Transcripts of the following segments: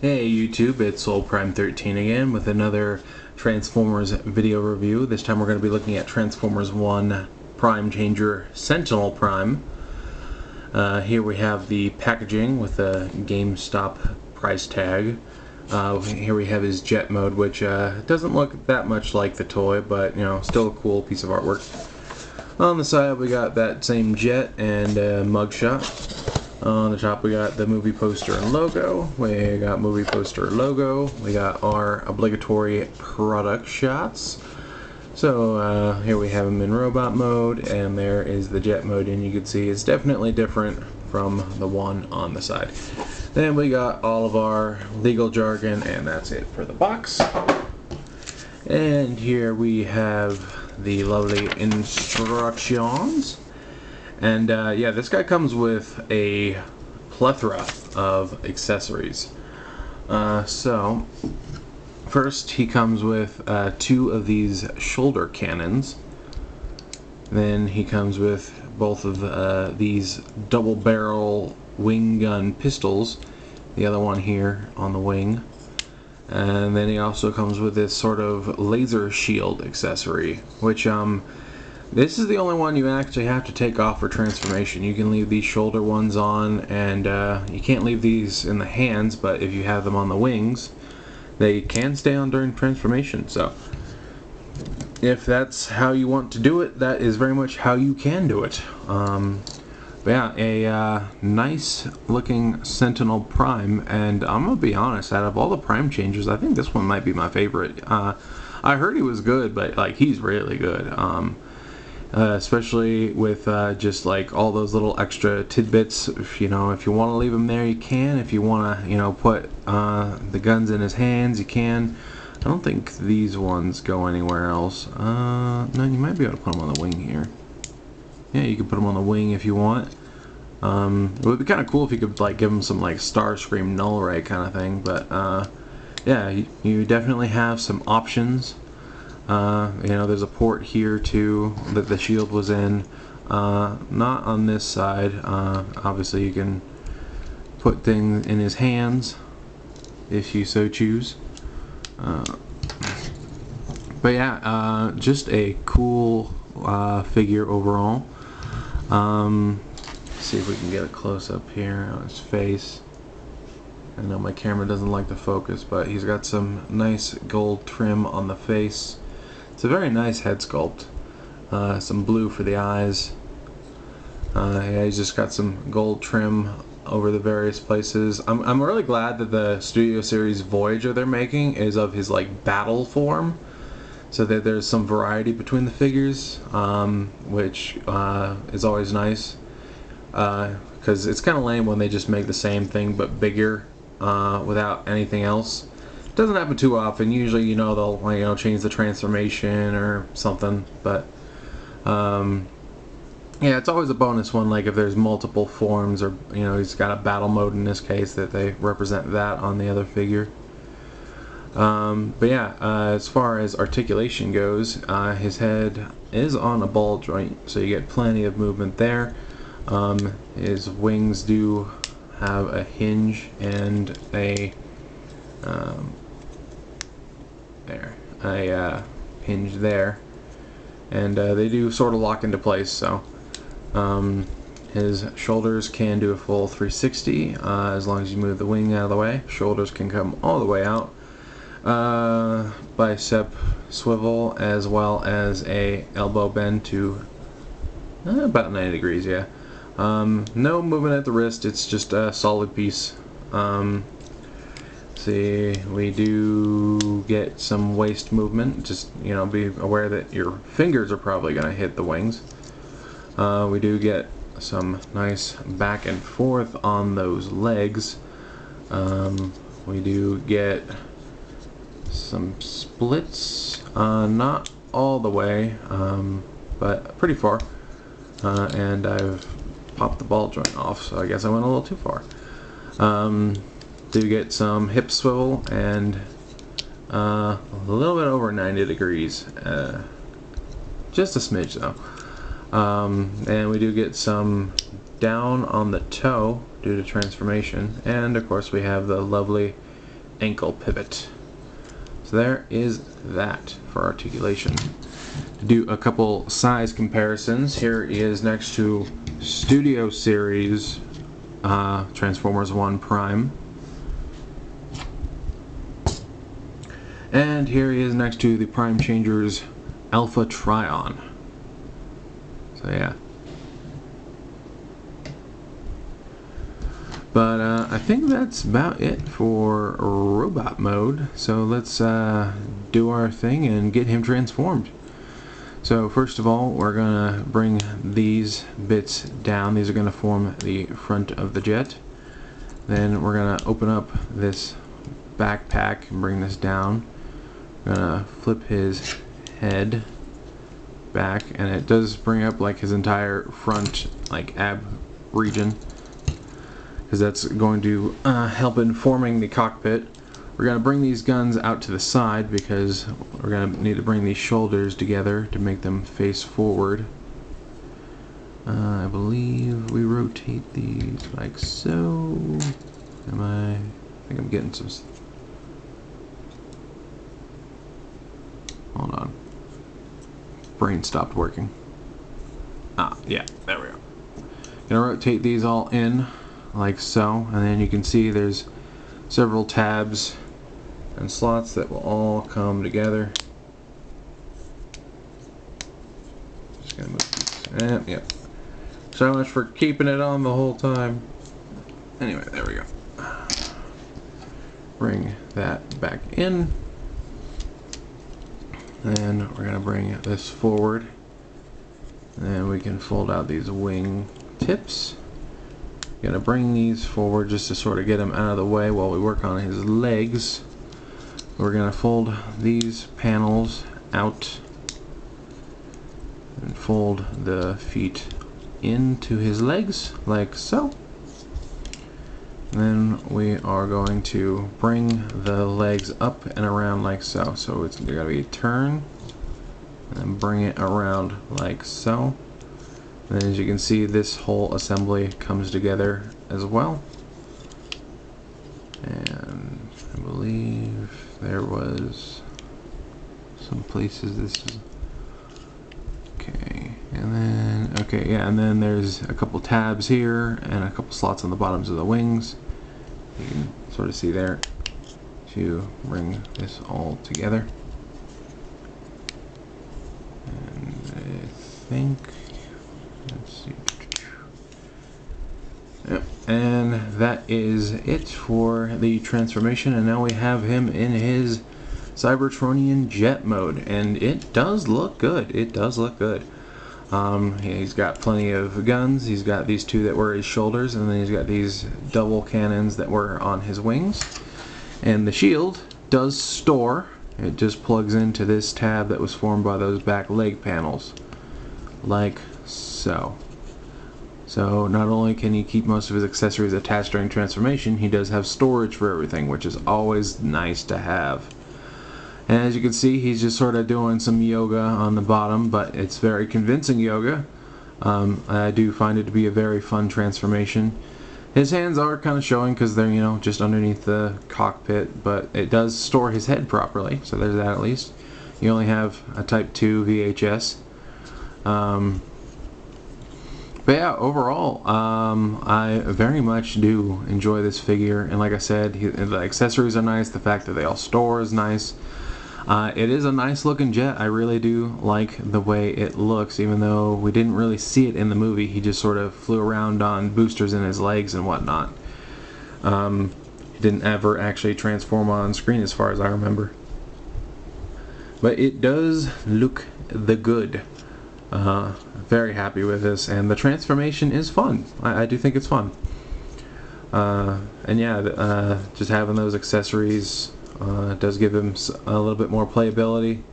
Hey YouTube, it's Old Prime 13 again with another Transformers video review. This time we're going to be looking at Transformers 1 Prime Changer Sentinel Prime. Here we have the packaging with the GameStop price tag. Here we have his jet mode, which doesn't look that much like the toy, but still a cool piece of artwork. On the side we got that same jet and mugshot. On the top we got the movie poster and logo. We got movie poster and logo. We got our obligatory product shots. So here we have him in robot mode, and there is the jet mode, and you can see it's definitely different from the one on the side. Then we got all of our legal jargon, and that's it for the box. And here we have the lovely instructions. And yeah, this guy comes with a plethora of accessories. So first he comes with two of these shoulder cannons. Then he comes with both of these double barrel wing gun pistols. The other one here on the wing. And then he also comes with this sort of laser shield accessory, which this is the only one you actually have to take off for transformation. You can leave these shoulder ones on, and you can't leave these in the hands, but if you have them on the wings, they can stay on during transformation. So if that's how you want to do it, that is very much how you can do it. But yeah, a nice looking Sentinel Prime, and I'm gonna be honest, out of all the Prime Changers, I think this one might be my favorite. I heard he was good, but like, he's really good. Especially with just like all those little extra tidbits. If you want to leave him there, you can. If you want to put the guns in his hands, you can. I don't think these ones go anywhere else. No, you might be able to put them on the wing here. Yeah, you can put them on the wing if you want. It would be kind of cool if you could like give them some like Starscream null ray kind of thing, but yeah, you definitely have some options. There's a port here too that the shield was in. Not on this side. Obviously you can put things in his hands if you so choose. But yeah, just a cool figure overall. See if we can get a close-up here on his face. I know my camera doesn't like to focus, but he's got some nice gold trim on the face. It's a very nice head sculpt. Some blue for the eyes. Yeah, he's just got some gold trim over the various places. I'm really glad that the Studio Series Voyager they're making is of his like battle form, so that there's some variety between the figures, which is always nice. Because it's kind of lame when they just make the same thing but bigger without anything else. It doesn't happen too often. Usually, they'll change the transformation or something. But yeah, it's always a bonus one. Like if there's multiple forms, or he's got a battle mode in this case that they represent that on the other figure. But yeah, as far as articulation goes, his head is on a ball joint, so you get plenty of movement there. His wings do have a hinge and a hinge there, and they do sort of lock into place. So his shoulders can do a full 360 as long as you move the wing out of the way. Shoulders can come all the way out. Bicep swivel, as well as a elbow bend to about 90 degrees. Yeah. No movement at the wrist, it's just a solid piece. See, we do get some waist movement. Just be aware that your fingers are probably going to hit the wings. We do get some nice back and forth on those legs. We do get some splits, not all the way, but pretty far. And I've popped the ball joint off, so I guess I went a little too far. Do get some hip swivel, and a little bit over 90 degrees, just a smidge though. And we do get some down on the toe due to transformation, and of course we have the lovely ankle pivot. So there is that for articulation. To do a couple size comparisons, here is next to Studio Series Transformers 1 Prime. And here he is next to the Prime Changers Alpha Trion. So yeah. But I think that's about it for robot mode. So let's do our thing and get him transformed. So first of all, we're going to bring these bits down. These are going to form the front of the jet. Then we're going to open up this backpack and bring this down. We're going to flip his head back, and it does bring up like his entire front like ab region, because that's going to help in forming the cockpit. We're going to bring these guns out to the side because we're going to need to bring these shoulders together to make them face forward. I believe we rotate these like so. I think I'm getting some. Hold on. Brain stopped working. Yeah, there we go. Gonna rotate these all in like so, and then you can see there's several tabs and slots that will all come together. Just gonna move these. Yep. So much for keeping it on the whole time. Anyway, there we go. Bring that back in. And we're going to bring this forward. And we can fold out these wing tips. Going to bring these forward just to sort of get them out of the way while we work on his legs. We're going to fold these panels out and fold the feet into his legs like so. Then we are going to bring the legs up and around like so. So it's going to be a turn and then bring it around like so. And then as you can see, this whole assembly comes together as well. And I believe there was some places this is okay. And then okay, yeah, and then there's a couple tabs here and a couple slots on the bottoms of the wings. You can sort of see there to bring this all together. And I think, let's see. Yep. And that is it for the transformation, and now we have him in his Cybertronian jet mode, and it does look good. It does look good. He's got plenty of guns. He's got these two that were his shoulders, and then he's got these double cannons that were on his wings. And the shield does store. It just plugs into this tab that was formed by those back leg panels, like so. So not only can he keep most of his accessories attached during transformation, he does have storage for everything, which is always nice to have. And as you can see, he's just sort of doing some yoga on the bottom, but it's very convincing yoga. I do find it to be a very fun transformation. His hands are kind of showing because they're, you know, just underneath the cockpit, but it does store his head properly, so there's that at least. You only have a Type 2 VHS. But yeah, overall, I very much do enjoy this figure, and like I said, the accessories are nice, the fact that they all store is nice. It is a nice looking jet. I really do like the way it looks, even though we didn't really see it in the movie. He just sort of flew around on boosters in his legs and whatnot. Didn't ever actually transform on screen as far as I remember. But it does look the good. Very happy with this, and the transformation is fun. I do think it's fun. And yeah, just having those accessories does give him a little bit more playability.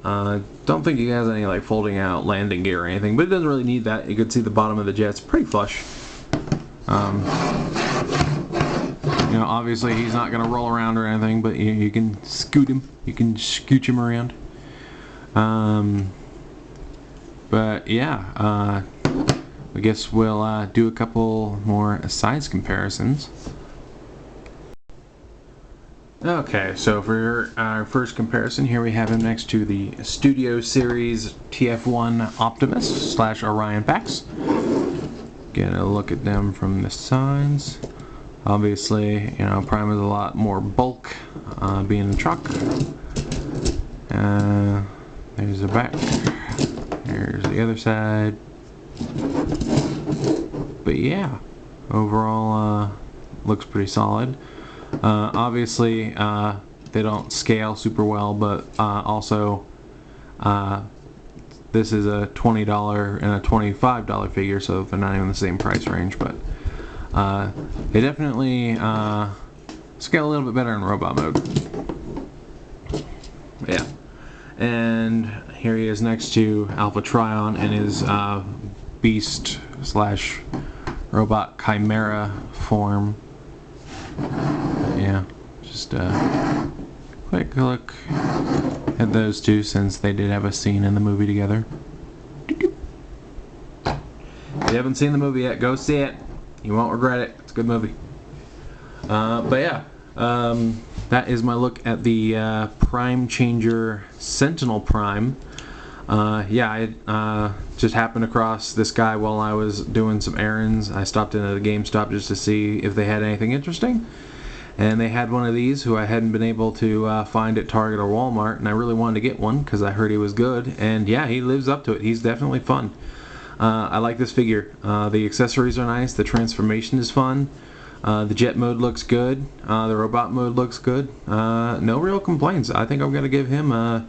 Don't think he has any like folding out landing gear or anything, but it doesn't really need that. You can see the bottom of the jet's pretty flush. You know, obviously he's not going to roll around or anything, but you can scoot him. You can scooch him around. But yeah, I guess we'll do a couple more size comparisons. Okay, so for our first comparison, here we have him next to the Studio Series TF1 Optimus / Orion packs. Get a look at them from the sides. Obviously, you know, Prime is a lot more bulk, being a truck. There's the back. There's the other side. But yeah, overall, looks pretty solid. Obviously, they don't scale super well, but also, this is a $20 and a $25 figure, so they're not even the same price range. But they definitely scale a little bit better in robot mode. Yeah. And here he is next to Alpha Trion in his beast / robot chimera form. Yeah, just a quick look at those two, since they did have a scene in the movie together. If you haven't seen the movie yet, go see it. You won't regret it. It's a good movie. But yeah, that is my look at the Prime Changer Sentinel Prime. Yeah, I just happened across this guy while I was doing some errands. I stopped in at a GameStop just to see if they had anything interesting. And they had one of these who I hadn't been able to find at Target or Walmart, and I really wanted to get one because I heard he was good. And yeah, he lives up to it. He's definitely fun. I like this figure. The accessories are nice. The transformation is fun. The jet mode looks good. The robot mode looks good. No real complaints. I think I'm going to give him a...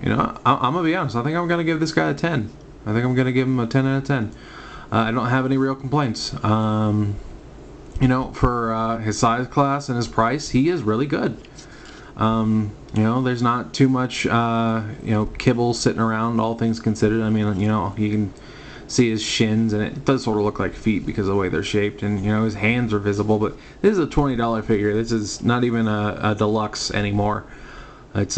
you know, I'm going to be honest. I think I'm going to give this guy a 10. I think I'm going to give him a 10 out of 10. I don't have any real complaints. You know, for his size class and his price, he is really good. You know, there's not too much, you know, kibble sitting around, all things considered. I mean, you know, you can see his shins, and it does sort of look like feet because of the way they're shaped, and, you know, his hands are visible, but this is a $20 figure. This is not even a deluxe anymore. It's,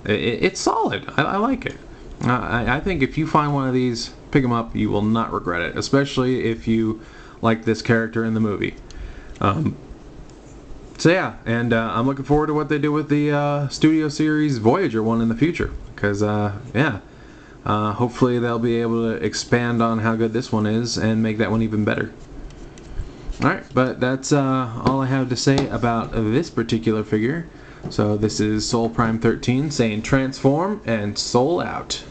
it's solid. I like it. I think if you find one of these, pick them up. You will not regret it, especially if you like this character in the movie. So yeah, and I'm looking forward to what they do with the Studio Series Voyager one in the future, because yeah, hopefully they'll be able to expand on how good this one is and make that one even better. Alright, but that's all I have to say about this particular figure. So this is Soul Prime 13 saying transform and soul out.